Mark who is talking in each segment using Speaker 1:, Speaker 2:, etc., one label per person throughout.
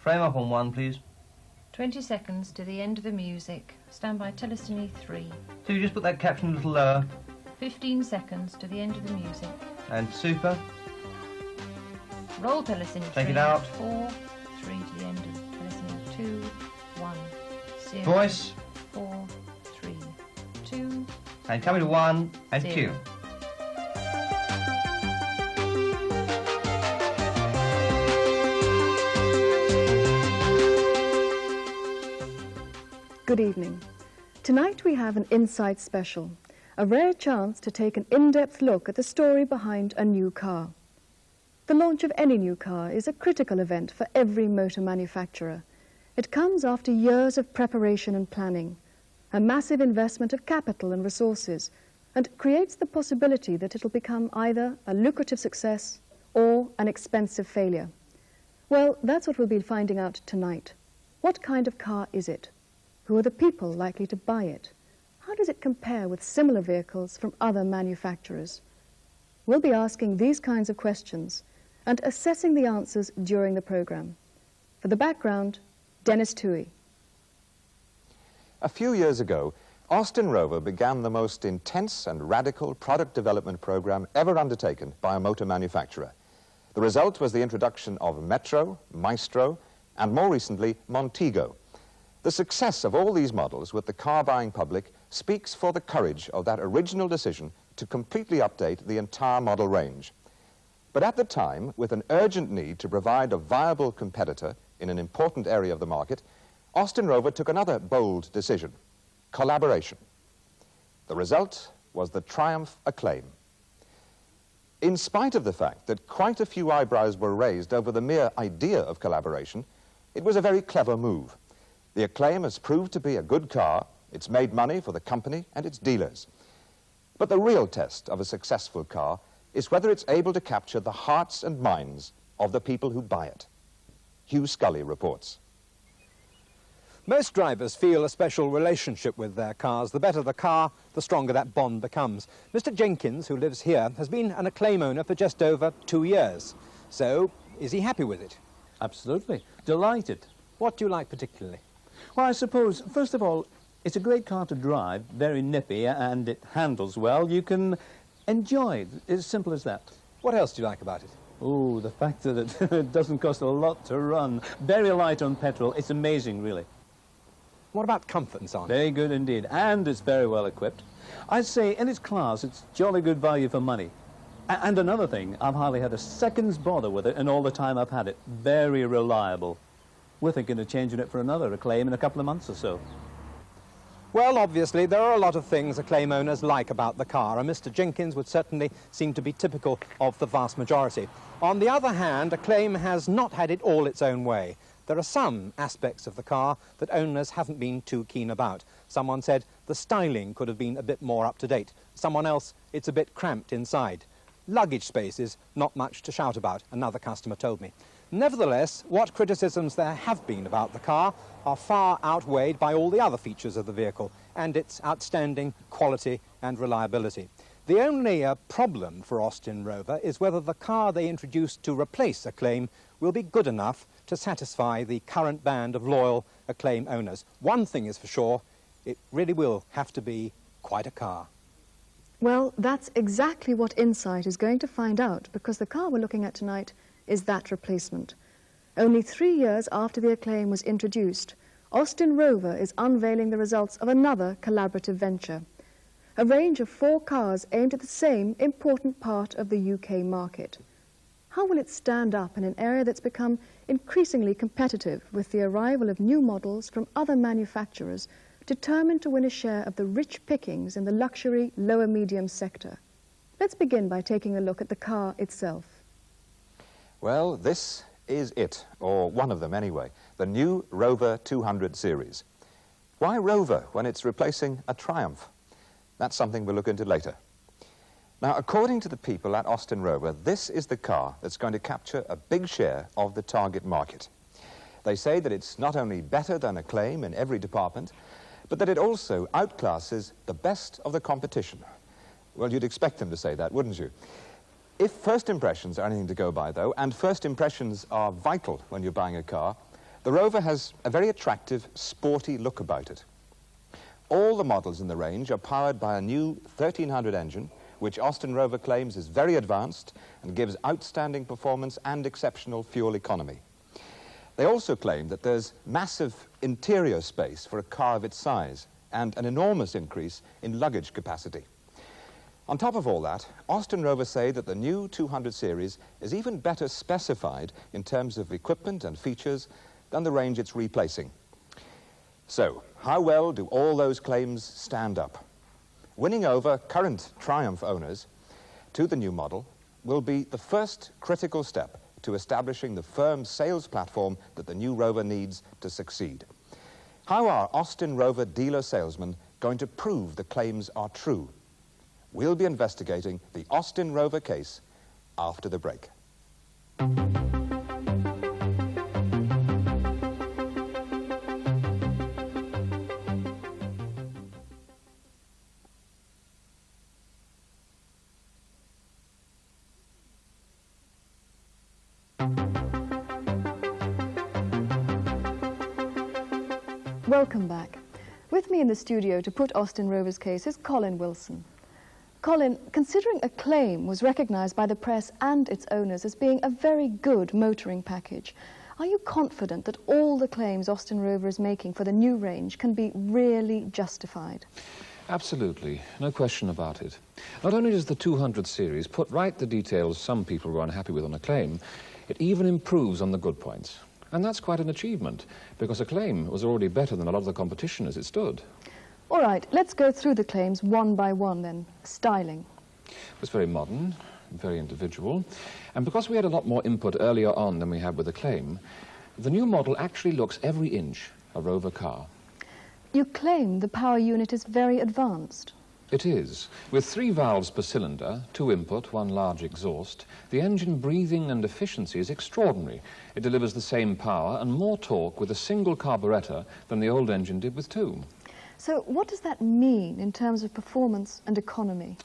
Speaker 1: Frame up on 1, please.
Speaker 2: 20 seconds to the end of the music. Stand by Telesony 3.
Speaker 1: So you just put that caption a little lower.
Speaker 2: 15 seconds to the end of the music.
Speaker 1: And super.
Speaker 2: Roll Telesony 3.
Speaker 1: Take it out.
Speaker 2: 4, 3 to the end of Telesony 2, 1, 0.
Speaker 1: Voice.
Speaker 2: 4, 3, 2.
Speaker 1: And coming to 1 and
Speaker 2: 0.
Speaker 1: cue.
Speaker 3: Good evening. Tonight we have an Insight special, a rare chance to take an in-depth look at the story behind a new car. The launch of any new car is a critical event for every motor manufacturer. It comes after years of preparation and planning, a massive investment of capital and resources, and creates the possibility that it'll become either a lucrative success or an expensive failure. Well, that's what we'll be finding out tonight. What kind of car is it? Who are the people likely to buy it? How does it compare with similar vehicles from other manufacturers? We'll be asking these kinds of questions and assessing the answers during the program. For the background, Dennis Toohey.
Speaker 4: A few years ago, Austin Rover began the most intense and radical product development program ever undertaken by a motor manufacturer. The result was the introduction of Metro, Maestro, and more recently, Montego. The success of all these models with the car-buying public speaks for the courage of that original decision to completely update the entire model range. But at the time, with an urgent need to provide a viable competitor in an important area of the market, Austin Rover took another bold decision: collaboration. The result was the Triumph Acclaim. In spite of the fact that quite a few eyebrows were raised over the mere idea of collaboration, it was a very clever move. The Acclaim has proved to be a good car. It's made money for the company and its dealers. But the real test of a successful car is whether it's able to capture the hearts and minds of the people who buy it. Hugh Scully reports.
Speaker 5: Most drivers feel a special relationship with their cars. The better the car, the stronger that bond becomes. Mr. Jenkins, who lives here, has been an Acclaim owner for just over 2 years. So, is he happy with it?
Speaker 6: Absolutely. Delighted.
Speaker 5: What do you like particularly?
Speaker 6: Well, I suppose, first of all, it's a great car to drive, very nippy, and it handles well. You can enjoy it. It's as simple as that.
Speaker 5: What else do you like about it?
Speaker 6: Oh, the fact that it doesn't cost a lot to run. Very light on petrol. It's amazing, really.
Speaker 5: What about comfort and so on?
Speaker 6: Very good indeed, and it's very well equipped. I'd say in its class, it's jolly good value for money. And another thing, I've hardly had a second's bother with it in all the time I've had it. Very reliable. We're thinking of changing it for another Acclaim in a couple of months or so.
Speaker 5: Well, obviously, there are a lot of things Acclaim owners like about the car, and Mr. Jenkins would certainly seem to be typical of the vast majority. On the other hand, Acclaim has not had it all its own way. There are some aspects of the car that owners haven't been too keen about. Someone said the styling could have been a bit more up to date. Someone else, it's a bit cramped inside. Luggage space is not much to shout about, another customer told me. Nevertheless, what criticisms there have been about the car are far outweighed by all the other features of the vehicle and its outstanding quality and reliability. The only problem for Austin Rover is whether the car they introduced to replace Acclaim will be good enough to satisfy the current band of loyal Acclaim owners. One thing is for sure, it really will have to be quite a car.
Speaker 3: Well, that's exactly what Insight is going to find out, because the car we're looking at tonight is that replacement. Only 3 years after the Acclaim was introduced, Austin Rover is unveiling the results of another collaborative venture, a range of 4 cars aimed at the same important part of the UK market. How will it stand up in an area that's become increasingly competitive with the arrival of new models from other manufacturers determined to win a share of the rich pickings in the luxury lower-medium sector? Let's begin by taking a look at the car itself.
Speaker 4: Well, this is it, or one of them anyway, the new Rover 200 series. Why Rover when it's replacing a Triumph? That's something we'll look into later. Now, according to the people at Austin Rover, this is the car that's going to capture a big share of the target market. They say that it's not only better than Acclaim in every department, but that it also outclasses the best of the competition. Well, you'd expect them to say that, wouldn't you? If first impressions are anything to go by, though, and first impressions are vital when you're buying a car, The Rover has a very attractive, sporty look about it. All the models in the range are powered by a new 1300 engine, which Austin Rover claims is very advanced and gives outstanding performance and exceptional fuel economy. They also claim that there's massive interior space for a car of its size and an enormous increase in luggage capacity. On top of all that, Austin Rover say that the new 200 series is even better specified in terms of equipment and features than the range it's replacing. So, how well do all those claims stand up? Winning over current Triumph owners to the new model will be the first critical step to establishing the firm sales platform that the new Rover needs to succeed. How are Austin Rover dealer salesmen going to prove the claims are true? We'll be investigating the Austin Rover case after the break.
Speaker 3: Welcome back. With me in the studio to put Austin Rover's case is Colin Wilson. Colin, considering a claim was recognised by the press and its owners as being a very good motoring package, are you confident that all the claims Austin Rover is making for the new range can be really justified?
Speaker 7: Absolutely, no question about it. Not only does the 200 series put right the details some people were unhappy with on a claim, it even improves on the good points. And that's quite an achievement, because a claim was already better than a lot of the competition as it stood.
Speaker 3: All right, let's go through the claims one by one then. Styling.
Speaker 7: It was very modern, very individual, and because we had a lot more input earlier on than we had with the claim, the new model actually looks every inch a Rover car.
Speaker 3: You claim the power unit is very advanced.
Speaker 7: It is. With 3 valves per cylinder, 2 input, 1 large exhaust, the engine breathing and efficiency is extraordinary. It delivers the same power and more torque with a single carburettor than the old engine did with 2.
Speaker 3: So what does that mean in terms of performance and economy?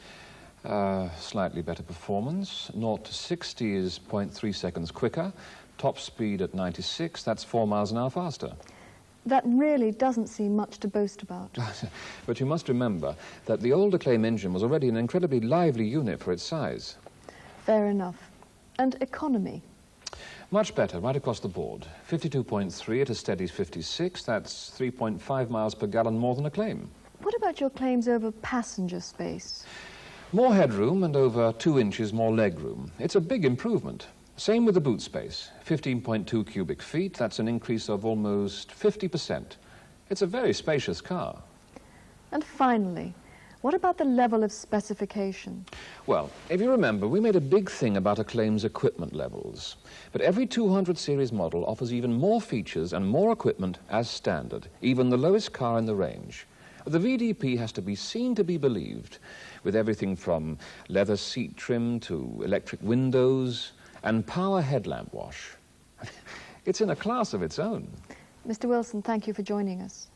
Speaker 7: Slightly better performance. 0 to 60 is 0.3 seconds quicker. Top speed at 96, that's 4 miles an hour faster.
Speaker 3: That really doesn't seem much to boast about.
Speaker 7: But you must remember that the older claim engine was already an incredibly lively unit for its size.
Speaker 3: Fair enough. And economy?
Speaker 7: Much better, right across the board. 52.3 at a steady 56, that's 3.5 miles per gallon more than a claim.
Speaker 3: What about your claims over passenger space?
Speaker 7: More headroom and over 2 inches more legroom. It's a big improvement. Same with the boot space. 15.2 cubic feet, that's an increase of almost 50%. It's a very spacious car.
Speaker 3: And finally, what about the level of specification?
Speaker 7: Well, if you remember, we made a big thing about a claim's equipment levels. But every 200 series model offers even more features and more equipment as standard, even the lowest car in the range. The VDP has to be seen to be believed, with everything from leather seat trim to electric windows and power headlamp wash. It's in a class of its own.
Speaker 3: Mr. Wilson, thank you for joining us.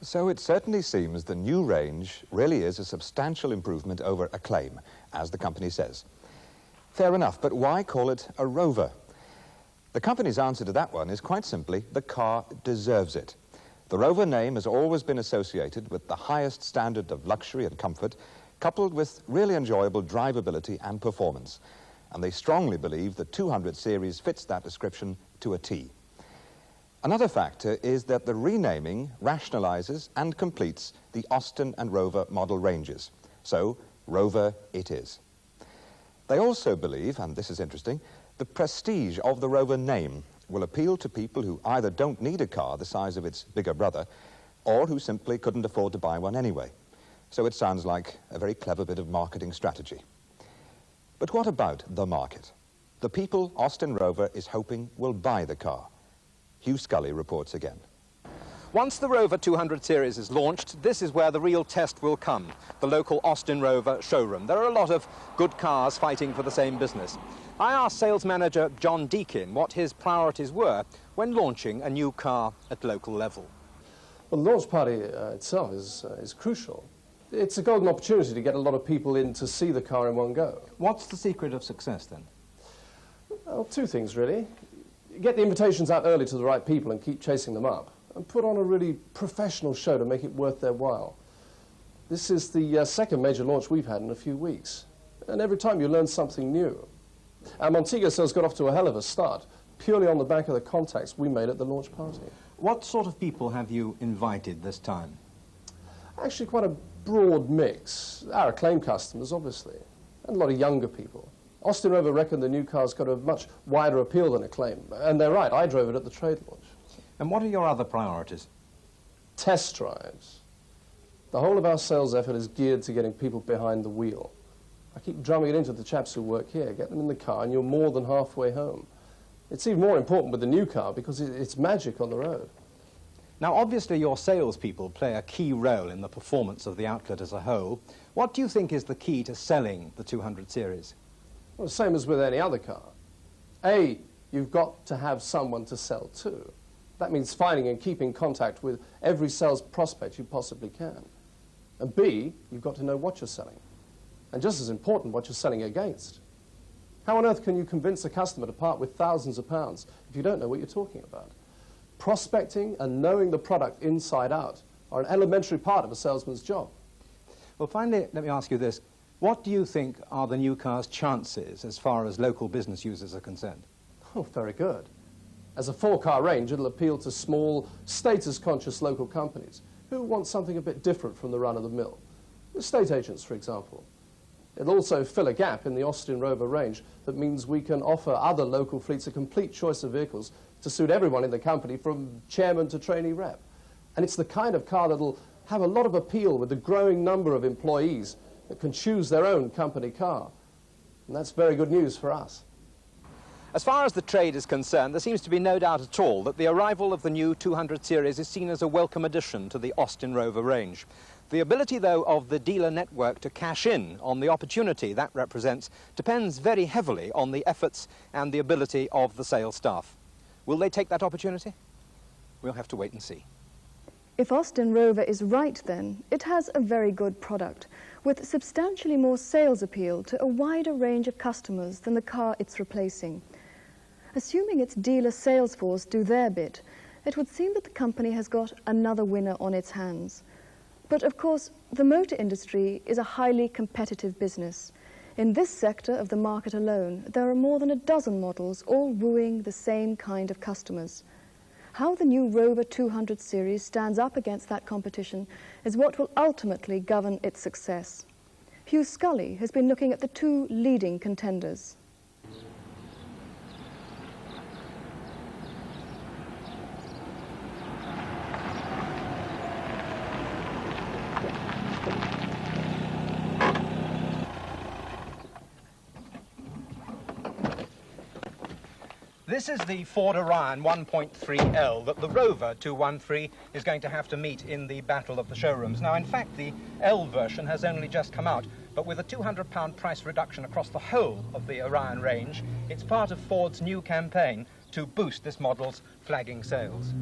Speaker 4: So it certainly seems the new range really is a substantial improvement over a claim, as the company says. Fair enough, but why call it a Rover? The company's answer to that one is quite simply, the car deserves it. The Rover name has always been associated with the highest standard of luxury and comfort, coupled with really enjoyable drivability and performance. And they strongly believe the 200 series fits that description to a T. Another factor is that the renaming rationalizes and completes the Austin and Rover model ranges. So, Rover it is. They also believe, and this is interesting, the prestige of the Rover name will appeal to people who either don't need a car the size of its bigger brother, or who simply couldn't afford to buy one anyway. So it sounds like a very clever bit of marketing strategy. But what about the market? The people Austin Rover is hoping will buy the car. Hugh Scully reports again.
Speaker 5: Once the Rover 200 series is launched, this is where the real test will come, the local Austin Rover showroom. There are a lot of good cars fighting for the same business. I asked sales manager John Deakin what his priorities were when launching a new car at local level.
Speaker 8: Well, the launch party itself is crucial. It's a golden opportunity to get a lot of people in to see the car in one go.
Speaker 5: What's the secret of success then?
Speaker 8: Well, 2 things really. Get the invitations out early to the right people and keep chasing them up. And put on a really professional show to make it worth their while. This is the second major launch we've had in a few weeks. And every time you learn something new. Our Montego sales got off to a hell of a start, purely on the back of the contacts we made at the launch party.
Speaker 5: What sort of people have you invited this time?
Speaker 8: Actually quite a broad mix. Our acclaimed customers, obviously, and a lot of younger people. Austin Rover reckoned the new car's got a much wider appeal than Acclaim. And they're right, I drove it at the trade launch.
Speaker 5: And what are your other priorities?
Speaker 8: Test drives. The whole of our sales effort is geared to getting people behind the wheel. I keep drumming it into the chaps who work here. Get them in the car and you're more than halfway home. It's even more important with the new car because it's magic on the road.
Speaker 5: Now, obviously, your salespeople play a key role in the performance of the outlet as a whole. What do you think is the key to selling the 200 series?
Speaker 8: Well, the same as with any other car. A, you've got to have someone to sell to. That means finding and keeping contact with every sales prospect you possibly can. And B, you've got to know what you're selling. And just as important, what you're selling against. How on earth can you convince a customer to part with thousands of pounds if you don't know what you're talking about? Prospecting and knowing the product inside out are an elementary part of a salesman's job.
Speaker 5: Well, finally, let me ask you this. What do you think are the new car's chances as far as local business users are concerned?
Speaker 8: Oh, very good. As a four-car range, it'll appeal to small, status-conscious local companies who want something a bit different from the run-of-the-mill. Estate agents, for example. It'll also fill a gap in the Austin Rover range that means we can offer other local fleets a complete choice of vehicles to suit everyone in the company, from chairman to trainee rep. And it's the kind of car that'll have a lot of appeal with the growing number of employees that can choose their own company car. And that's very good news for us.
Speaker 5: As far as the trade is concerned, there seems to be no doubt at all that the arrival of the new 200 series is seen as a welcome addition to the Austin Rover range. The ability, though, of the dealer network to cash in on the opportunity that represents depends very heavily on the efforts and the ability of the sales staff. Will they take that opportunity? We'll have to wait and see.
Speaker 3: If Austin Rover is right, then, it has a very good product, with substantially more sales appeal to a wider range of customers than the car it's replacing. Assuming its dealer sales force do their bit, it would seem that the company has got another winner on its hands. But of course, the motor industry is a highly competitive business. In this sector of the market alone, there are more than a dozen models all wooing the same kind of customers. How the new Rover 200 series stands up against that competition is what will ultimately govern its success. Hugh Scully has been looking at the two leading contenders.
Speaker 5: This is the Ford Orion 1.3L that the Rover 213 is going to have to meet in the battle of the showrooms. Now, in fact, the L version has only just come out, but with a £200 price reduction across the whole of the Orion range, it's part of Ford's new campaign to boost this model's flagging sales.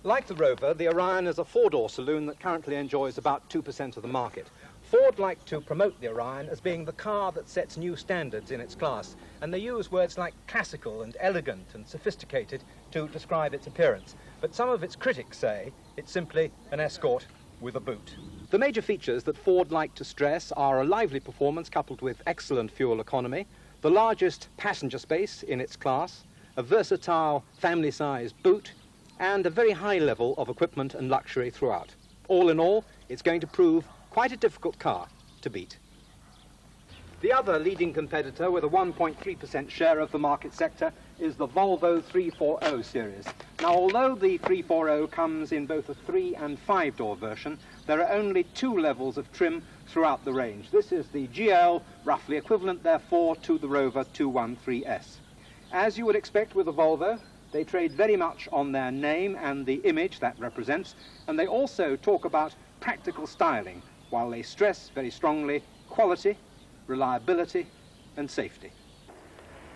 Speaker 5: Like the Rover, the Orion is a four-door saloon that currently enjoys about 2% of the market. Ford like to promote the Orion as being the car that sets new standards in its class, and they use words like classical and elegant and sophisticated to describe its appearance. But some of its critics say it's simply an Escort with a boot. The major features that Ford like to stress are a lively performance coupled with excellent fuel economy, the largest passenger space in its class, a versatile family-sized boot, and a very high level of equipment and luxury throughout. All in all, it's going to prove quite a difficult car to beat. The other leading competitor with a 1.3% share of the market sector is the Volvo 340 series. Now, although the 340 comes in both a 3- and 5-door version, there are only two levels of trim throughout the range. This is the GL, roughly equivalent, therefore, to the Rover 213S. As you would expect with a Volvo, they trade very much on their name and the image that represents, and they also talk about practical styling, while they stress very strongly quality, reliability, and safety.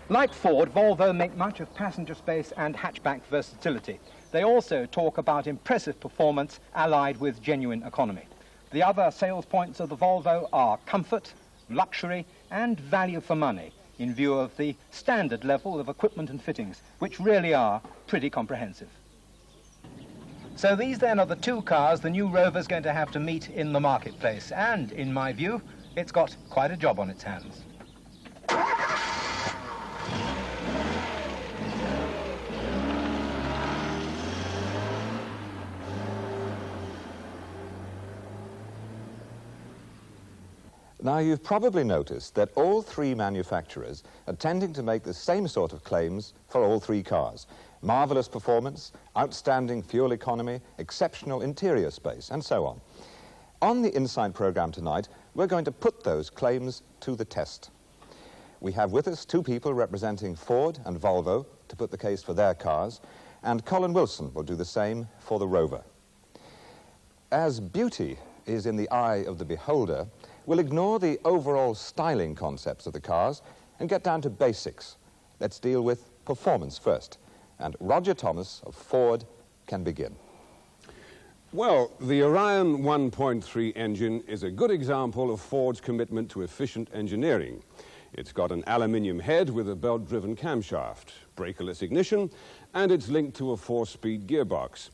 Speaker 5: Like Ford, Volvo make much of passenger space and hatchback versatility. They also talk about impressive performance allied with genuine economy. The other sales points of the Volvo are comfort, luxury, and value for money.
Speaker 9: in view of the standard level of equipment and fittings, which really are pretty comprehensive. So these then are the two cars the new Rover's going to have to meet in the marketplace, and in my view, it's got quite a job on its hands.
Speaker 4: Now, you've probably noticed that all three manufacturers are tending to make the same sort of claims for all three cars. Marvellous performance, outstanding fuel economy, exceptional interior space, and so on. On the Inside programme tonight, we're going to put those claims to the test. We have with us two people representing Ford and Volvo to put the case for their cars, and Colin Wilson will do the same for the Rover. As beauty is in the eye of the beholder, we'll ignore the overall styling concepts of the cars and get down to basics. Let's deal with performance first. And Roger Thomas of Ford can begin.
Speaker 10: Well, the Orion 1.3 engine is a good example of Ford's commitment to efficient engineering. It's got an aluminium head with a belt-driven camshaft, brakerless ignition, and it's linked to a 4-speed gearbox.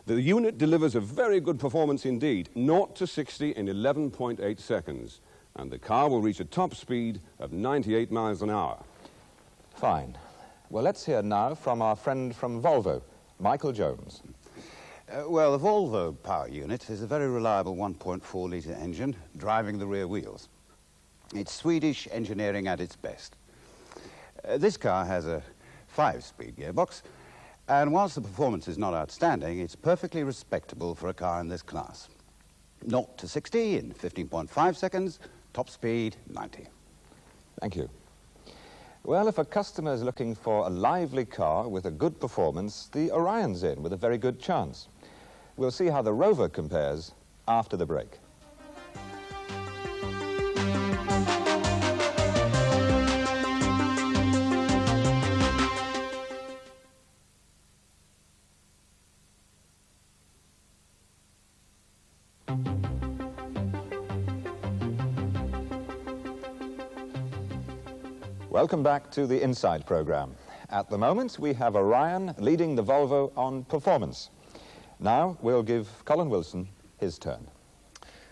Speaker 10: The unit delivers a very good performance indeed, 0 to 60 in 11.8 seconds, and the car will reach a top speed of 98 miles an hour.
Speaker 4: Fine. Well, let's hear now from our friend from Volvo, Michael Jones.
Speaker 11: Well, the Volvo power unit is a very reliable 1.4-litre engine driving the rear wheels. It's Swedish engineering at its best. This car has a 5-speed gearbox, and whilst the performance is not outstanding, it's perfectly respectable for a car in this class. 0 to 60 in 15.5 seconds, top speed 90.
Speaker 4: Thank you. Well, if a customer is looking for a lively car with a good performance, the Orion's in with a very good chance. We'll see how the Rover compares after the break. Welcome back to the Inside programme. At the moment, we have Orion leading the Volvo on performance. Now, we'll give Colin Wilson his turn.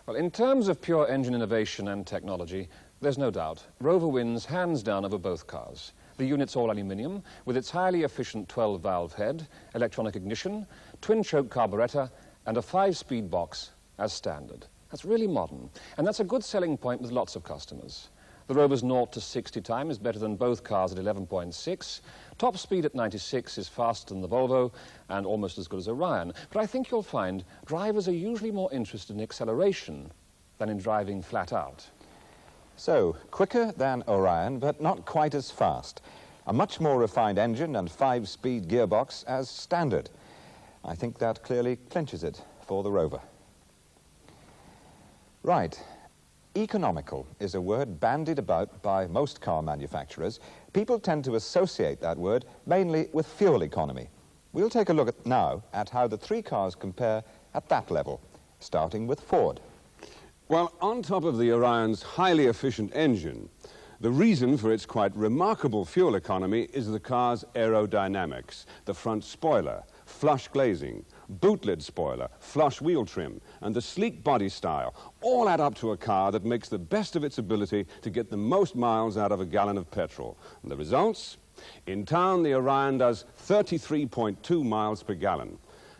Speaker 7: Well, in terms of pure engine innovation and technology, there's no doubt. Rover wins hands down over both cars. The unit's all aluminium, with its highly efficient 12-valve head, electronic ignition, twin-choke carburettor, and a 5-speed box as standard. That's really modern, and that's a good selling point with lots of customers. The Rover's 0 to 60 time is better than both cars at 11.6. Top speed at 96 is faster than the Volvo and almost as good as Orion. But I think you'll find drivers are usually more interested in acceleration than in driving flat out.
Speaker 4: So, quicker than Orion, but not quite as fast. A much more refined engine and 5-speed gearbox as standard. I think that clearly clinches it for the Rover. Right. Economical is a word bandied about by most car manufacturers. People tend to associate that word mainly with fuel economy. We'll take a look now at how the three cars compare at that level, starting with Ford.
Speaker 10: Well, on top of the Orion's highly efficient engine, the reason for its quite remarkable fuel economy is the car's aerodynamics, the front spoiler, flush glazing, boot lid spoiler, flush wheel trim, and the sleek body style all add up to a car that makes the best of its ability to get the most miles out of a gallon of petrol. And the results? In town, the Orion does 33.2 miles per gallon.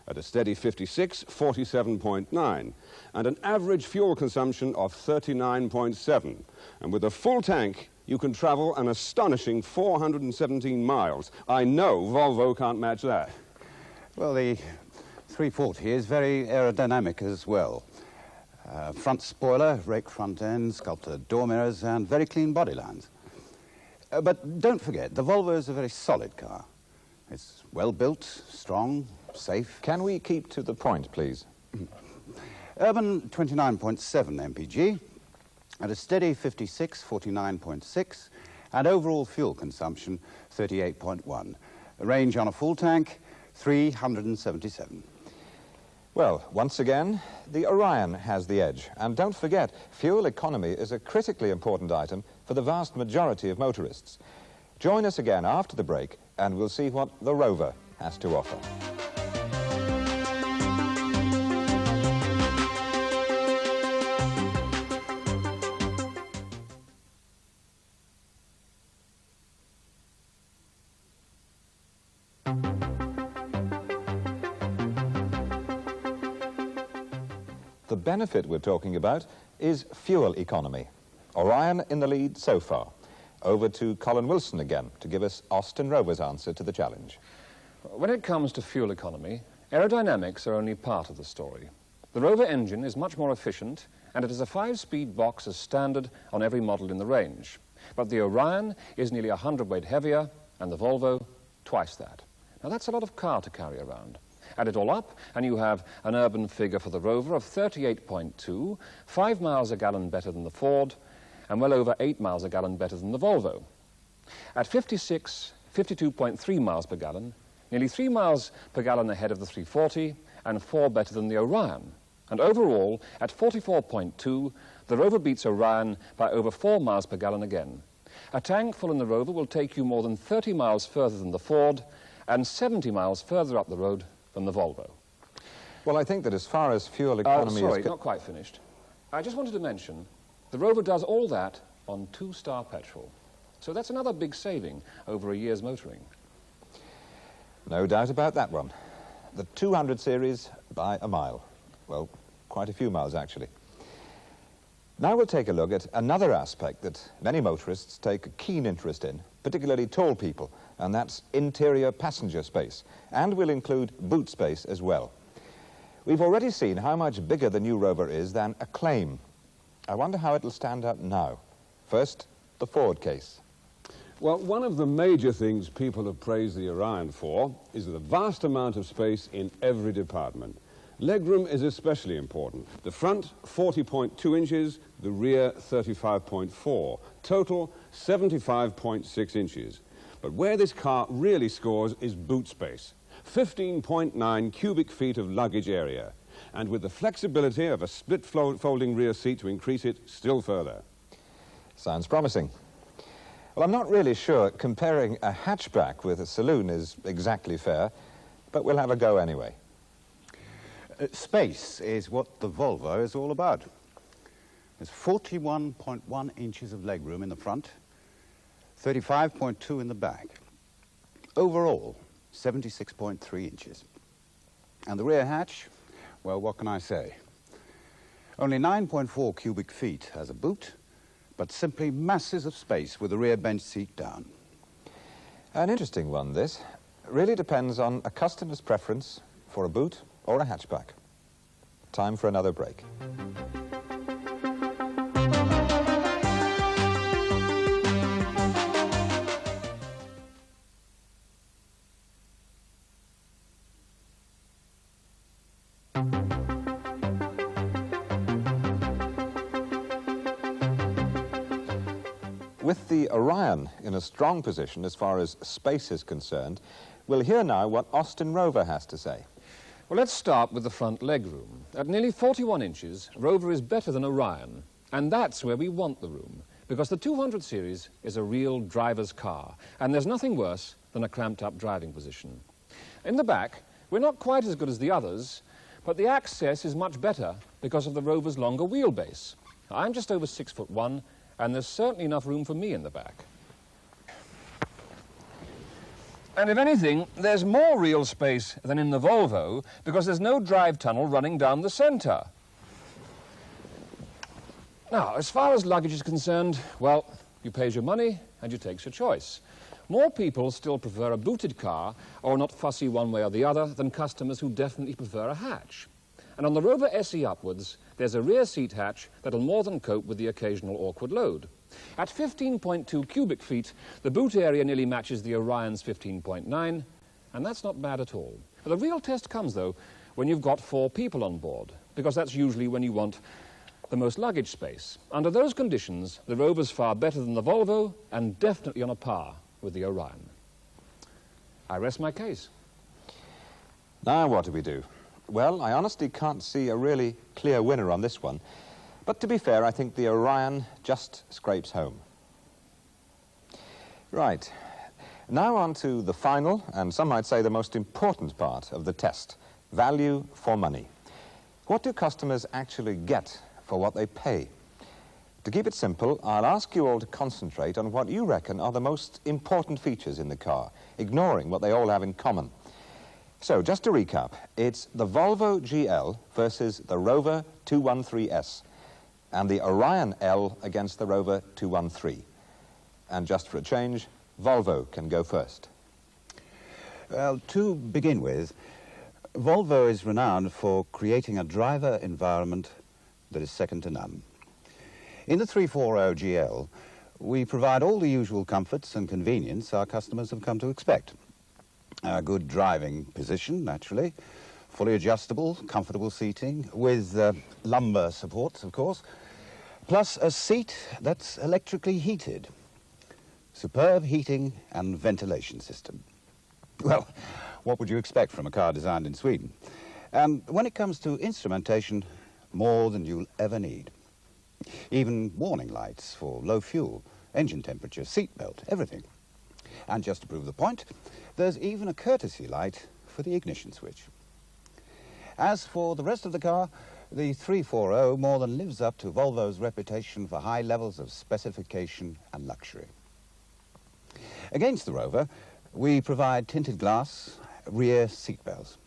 Speaker 10: At a steady 56, 47.9, and an average fuel consumption of 39.7. And with a full tank, you can travel an astonishing 417 miles. I know Volvo can't match that.
Speaker 11: Well, the 340 is very aerodynamic as well. Front spoiler, rake front end, sculpted door mirrors, and very clean body lines. But don't forget, the Volvo is a very solid car. It's well built, strong, safe.
Speaker 4: Can we keep to the point, please?
Speaker 11: Urban 29.7 mpg, at a steady 56, 49.6, and overall fuel consumption 38.1. The range on a full tank, 377.
Speaker 4: Well, once again, the Orion has the edge. And don't forget, fuel economy is a critically important item for the vast majority of motorists. Join us again after the break and we'll see what the Rover has to offer. The benefit we're talking about is fuel economy. Orion in the lead so far. Over to Colin Wilson again to give us Austin Rover's answer to the challenge.
Speaker 7: When it comes to fuel economy, aerodynamics are only part of the story. The Rover engine is much more efficient, and it is a 5-speed box as standard on every model in the range. But the Orion is nearly 100 weight heavier, and the Volvo twice that. Now that's a lot of car to carry around. Add it all up, and you have an urban figure for the Rover of 38.2, 5 miles a gallon better than the Ford, and well over 8 miles a gallon better than the Volvo. At 52.3 miles per gallon, nearly 3 miles per gallon ahead of the 340, and 4 better than the Orion. And overall, at 44.2, the Rover beats Orion by over 4 miles per gallon again. A tank full in the Rover will take you more than 30 miles further than the Ford, and 70 miles further up the road than the Volvo.
Speaker 4: Well, I think that as far as fuel economy
Speaker 7: sorry,
Speaker 4: is...
Speaker 7: not quite finished. I just wanted to mention, the Rover does all that on 2-star petrol. So that's another big saving over a year's motoring.
Speaker 4: No doubt about that one. The 200 series by a mile. Well, quite a few miles, actually. Now we'll take a look at another aspect that many motorists take a keen interest in, particularly tall people, and that's interior passenger space. And we'll include boot space as well. We've already seen how much bigger the new Rover is than a Claim. I wonder how it'll stand up now. First, the Ford case.
Speaker 10: Well, one of the major things people have praised the Orion for is the vast amount of space in every department. Legroom is especially important. The front, 40.2 inches, the rear, 35.4. Total, 75.6 inches. But where this car really scores is boot space. 15.9 cubic feet of luggage area. And with the flexibility of a split folding rear seat to increase it still further.
Speaker 4: Sounds promising. Well, I'm not really sure comparing a hatchback with a saloon is exactly fair, but we'll have a go anyway.
Speaker 11: Space is what the Volvo is all about. There's 41.1 inches of legroom in the front, 35.2 in the back. Overall, 76.3 inches. And the rear hatch, well, what can I say? Only 9.4 cubic feet as a boot, but simply masses of space with the rear bench seat down.
Speaker 4: An interesting one, this. Really depends on a customer's preference for a boot or a hatchback. Time for another break. With the Orion in a strong position as far as space is concerned, we'll hear now what Austin Rover has to say.
Speaker 7: Well, let's start with the front legroom. At nearly 41 inches, Rover is better than Orion. And that's where we want the room, because the 200 series is a real driver's car, and there's nothing worse than a cramped-up driving position. In the back, we're not quite as good as the others, but the access is much better because of the Rover's longer wheelbase. I'm just over 6'1", and there's certainly enough room for me in the back. And if anything, there's more real space than in the Volvo because there's no drive tunnel running down the centre. Now, as far as luggage is concerned, well, you pays your money and you takes your choice. More people still prefer a booted car or are not fussy one way or the other than customers who definitely prefer a hatch. And on the Rover SE upwards, there's a rear seat hatch that'll more than cope with the occasional awkward load. At 15.2 cubic feet, the boot area nearly matches the Orion's 15.9, and that's not bad at all. But the real test comes, though, when you've got 4 people on board, because that's usually when you want the most luggage space. Under those conditions, the Rover's far better than the Volvo, and definitely on a par with the Orion. I rest my case.
Speaker 4: Now what do we do? Well, I honestly can't see a really clear winner on this one. But to be fair, I think the Orion just scrapes home. Right. Now on to the final, and some might say the most important part of the test, value for money. What do customers actually get for what they pay? To keep it simple, I'll ask you all to concentrate on what you reckon are the most important features in the car, ignoring what they all have in common. So, just to recap, it's the Volvo GL versus the Rover 213S, and the Orion L against the Rover 213. And just for a change, Volvo can go first.
Speaker 11: Well, to begin with, Volvo is renowned for creating a driver environment that is second to none. In the 340 GL, we provide all the usual comforts and convenience our customers have come to expect. A good driving position, naturally, fully adjustable, comfortable seating, with lumbar supports, of course, plus a seat that's electrically heated. Superb heating and ventilation system. Well, what would you expect from a car designed in Sweden? And when it comes to instrumentation, more than you'll ever need. Even warning lights for low fuel, engine temperature, seat belt, everything. And just to prove the point, there's even a courtesy light for the ignition switch. As for the rest of the car, the 340 more than lives up to Volvo's reputation for high levels of specification and luxury. Against the Rover, we provide tinted glass, rear seat belts.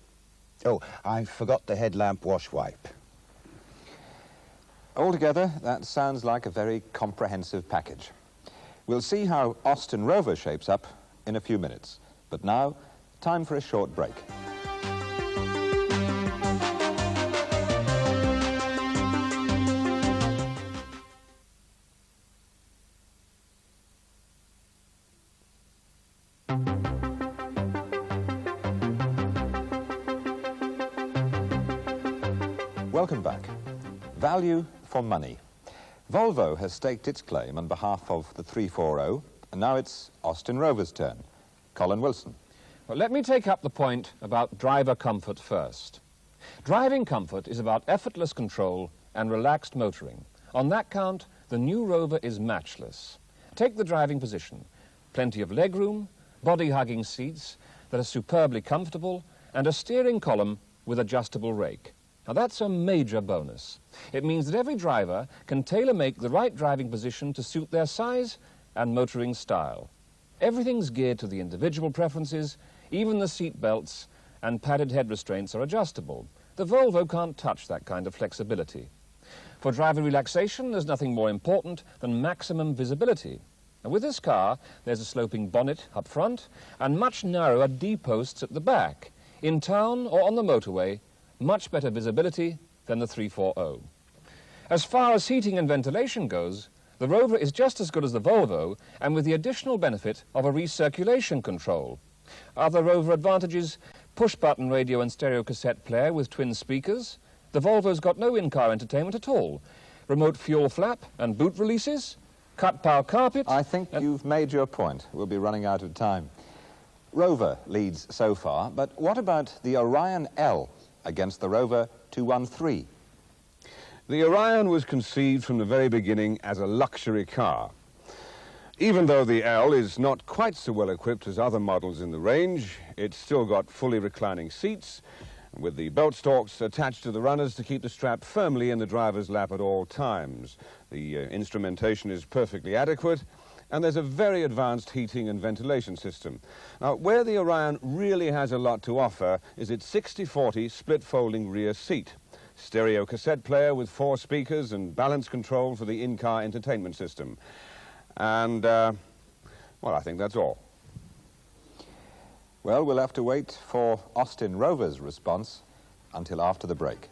Speaker 11: Oh, I forgot the headlamp wash wipe.
Speaker 4: Altogether, that sounds like a very comprehensive package. We'll see how Austin Rover shapes up in a few minutes. But now, time for a short break. Welcome back. Value for money. Volvo has staked its claim on behalf of the 340, and now it's Austin Rover's turn. Colin Wilson.
Speaker 7: Well, let me take up the point about driver comfort first. Driving comfort is about effortless control and relaxed motoring. On that count, the new Rover is matchless. Take the driving position. Plenty of legroom, body-hugging seats that are superbly comfortable, and a steering column with adjustable rake. Now that's a major bonus. It means that every driver can tailor-make the right driving position to suit their size and motoring style. Everything's geared to the individual preferences, even the seat belts and padded head restraints are adjustable. The Volvo can't touch that kind of flexibility. For driver relaxation, there's nothing more important than maximum visibility. And with this car, there's a sloping bonnet up front and much narrower D-posts at the back. In town or on the motorway, much better visibility than the 340. As far as heating and ventilation goes, the Rover is just as good as the Volvo, and with the additional benefit of a recirculation control. Other Rover advantages: push-button radio and stereo cassette player with twin speakers. The Volvo's got no in-car entertainment at all. Remote fuel flap and boot releases, cut power carpet.
Speaker 4: I think you've made your point. We'll be running out of time. Rover leads so far, but what about the Orion L against the Rover 213?
Speaker 10: The Orion was conceived from the very beginning as a luxury car. Even though the L is not quite so well equipped as other models in the range, it's still got fully reclining seats with the belt stalks attached to the runners to keep the strap firmly in the driver's lap at all times. The instrumentation is perfectly adequate, and there's a very advanced heating and ventilation system. Now, where the Orion really has a lot to offer is its 60/40 split-folding rear seat. Stereo cassette player with 4 speakers and balance control for the in-car entertainment system. And, well, I think that's all.
Speaker 4: Well, we'll have to wait for Austin Rover's response until after the break.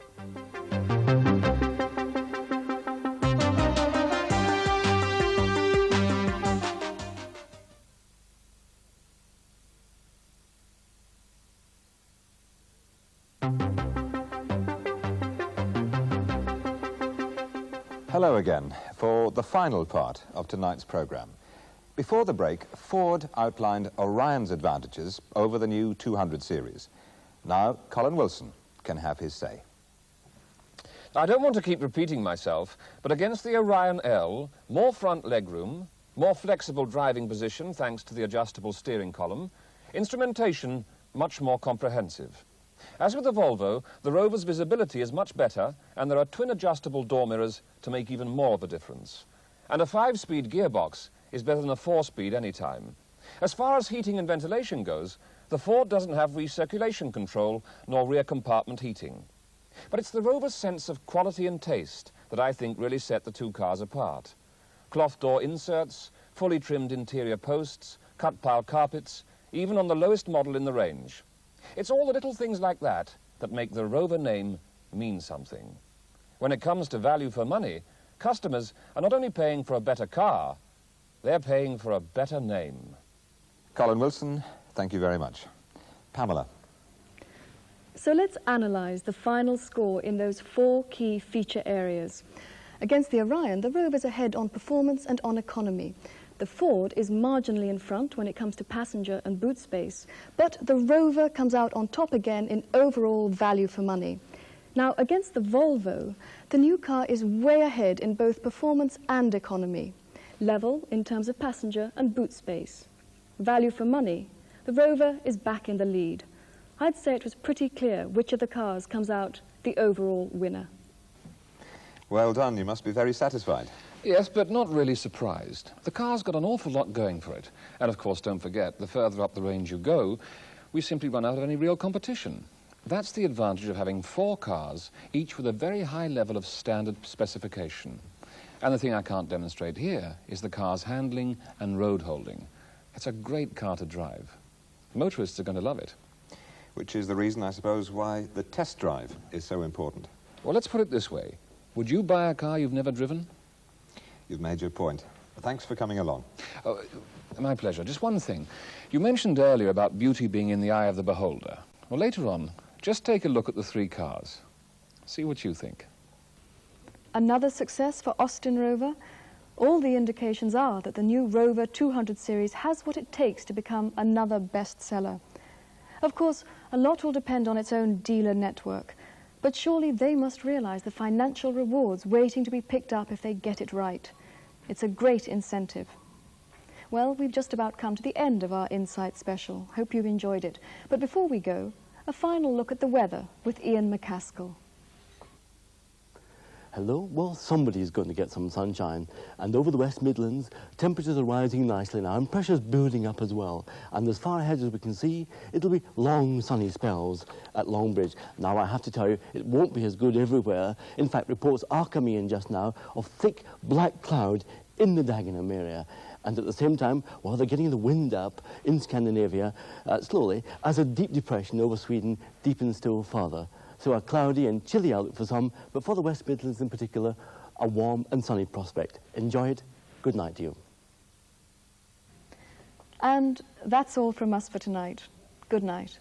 Speaker 4: Hello again for the final part of tonight's programme. Before the break, Ford outlined Orion's advantages over the new 200 series. Now, Colin Wilson can have his say.
Speaker 7: I don't want to keep repeating myself, but against the Orion L, more front legroom, More flexible driving position thanks to the adjustable steering column. Instrumentation much more comprehensive. As with the Volvo, the Rover's visibility is much better, and there are twin adjustable door mirrors to make even more of a difference. And a 5-speed gearbox is better than a 4-speed anytime. As far as heating and ventilation goes, the Ford doesn't have recirculation control nor rear compartment heating. But it's the Rover's sense of quality and taste that I think really set the two cars apart. Cloth door inserts, fully trimmed interior posts, cut pile carpets, even on the lowest model in the range. It's all the little things like that that make the Rover name mean something. When it comes to value for money, customers are not only paying for a better car, they're paying for a better name.
Speaker 4: Colin Wilson, thank you very much. Pamela.
Speaker 3: So let's analyse the final score in those 4 key feature areas. Against the Orion, the Rover's ahead on performance and on economy. The Ford is marginally in front when it comes to passenger and boot space, but the Rover comes out on top again in overall value for money. Now, against the Volvo, the new car is way ahead in both performance and economy. Level in terms of passenger and boot space. Value for money, the Rover is back in the lead. I'd say it was pretty clear which of the cars comes out the overall winner.
Speaker 4: Well done, you must be very satisfied.
Speaker 7: Yes, but not really surprised. The car's got an awful lot going for it. And of course, don't forget, the further up the range you go, we simply run out of any real competition. That's the advantage of having 4 cars, each with a very high level of standard specification. And the thing I can't demonstrate here is the car's handling and road holding. It's a great car to drive. Motorists are going to love it.
Speaker 4: Which is the reason, I suppose, why the test drive is so important.
Speaker 7: Well, let's put it this way. Would you buy a car you've never driven?
Speaker 4: You've made your point. Thanks for coming along.
Speaker 7: Oh, my pleasure. Just one thing. You mentioned earlier about beauty being in the eye of the beholder. Well, later on, just take a look at the 3 cars. See what you think.
Speaker 3: Another success for Austin Rover. All the indications are that the new Rover 200 series has what it takes to become another bestseller. Of course, a lot will depend on its own dealer network, but surely they must realise the financial rewards waiting to be picked up if they get it right. It's a great incentive. Well, we've just about come to the end of our Insight special. Hope you've enjoyed it. But before we go, a final look at the weather with Ian McCaskill.
Speaker 12: Hello? Well, somebody's going to get some sunshine. And over the West Midlands, temperatures are rising nicely now, and pressure's building up as well. And as far ahead as we can see, it'll be long sunny spells at Longbridge. Now, I have to tell you, it won't be as good everywhere. In fact, reports are coming in just now of thick black cloud in the Dagenham area. And at the same time, while they're getting the wind up in Scandinavia, slowly, as a deep depression over Sweden deepens still further. So a cloudy and chilly outlook for some, but for the West Midlands in particular, a warm and sunny prospect. Enjoy it. Good night to you.
Speaker 3: And that's all from us for tonight. Good night.